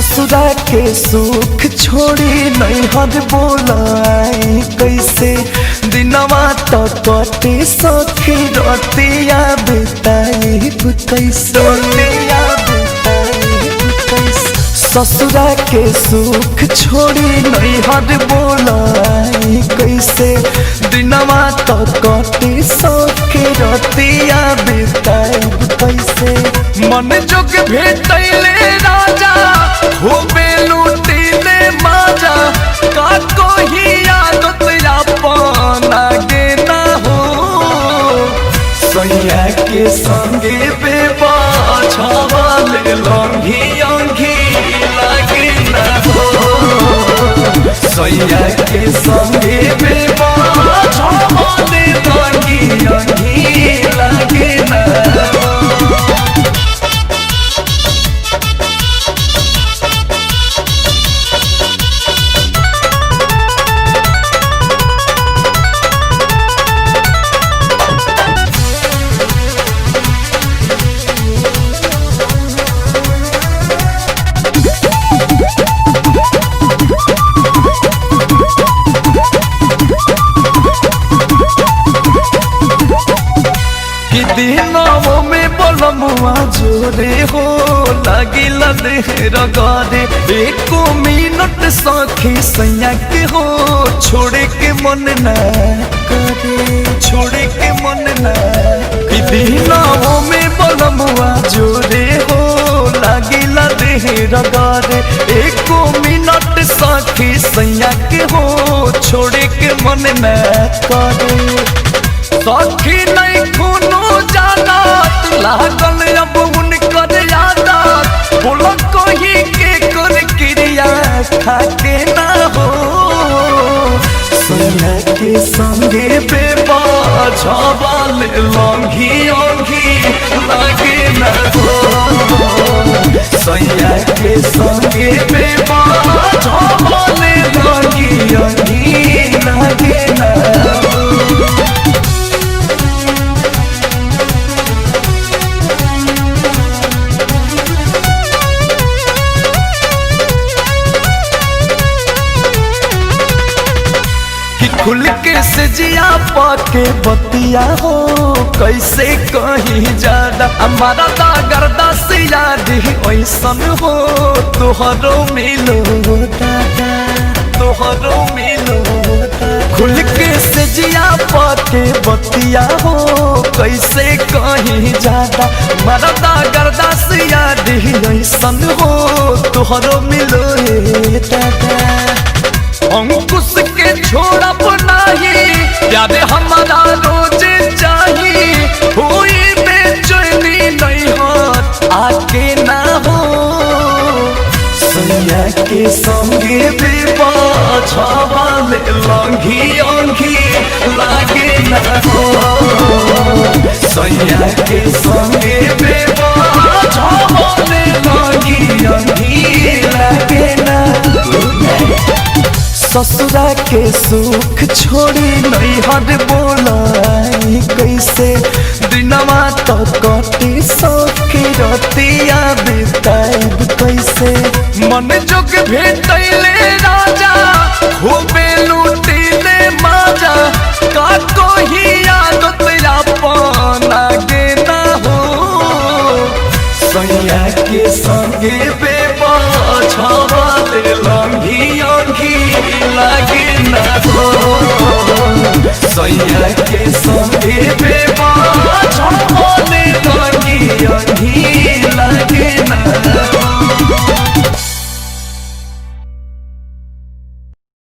ससुरा के सुख छोड़ी नैहर बोलाई कैसे दिनवा तो कटे सखी रतिया बिताई कैसे ससुरा के सुख छोड़ी नैहर बोलाई कैसे दिनवा तो कटे सखी रतिया बिताई कैसे मन जोग भेटैले राजा खूबे लूटीले माजा का कोई आदत अपन आगे ना हो सैया के संगे बेबा छावाले लंघी अंघी लागे ना हो सैया के संगे बेबा छावाले लंघी अंघी लागे ना हो। दिनों में बोलमुआ जोरे हो लागिला देहर गारे एको मिनट सखी सैया के हो छोड़े के मन न करे छोड़े के मन न दिनों में बोलमुआ जोरे हो लागिला देहर गारे एको मिनट सखी सैया के हो छोड़े के मन न करे सखी नहीं खूनो जाना लागल अब उनकर यादत बोलो कोई के कर क्रिया खाके ना हो सैया के संगे बेबा छावाले लंघी अंघी लागे ना हो सैया के संगे बेबा छावाले लंघी अंघी लागे ना हो। खुल के से जिया पाके बतिया हो कैसे कहीं ज्यादा हमारा दागरदा से याद ही ऐसन हो तोहरो मिलो दादा तोहरो मिलो खुल के से जिया पाके बतिया हो कैसे कहीं ज्यादा हमारा दागरदा से याद ही ऐसन हो तोहरो मिलो दादा अंकुश के छोड़ा नहीं प्यारे हमारा रोज चाहिए हुई बेचैनी नहीं हाथ आके ना हो सैया के संगे बेबा छावाले लंघी अंघी लागे ना हो सैया के संगे बेबा छावाले लंघी अंघी लागे ना ससुरा के सुख छोड़ी नैहर बोलाई कैसे दिनवा तो कटे सखी रतिया बिताई कैसे मन जोग भेटैले राजा खूबे लूटीले माजा का कोई आदत अपन आगे ना हो सैया के संगे बेबा छावाले लंघी अंघी लागे ना हो सैया के संगे बेबा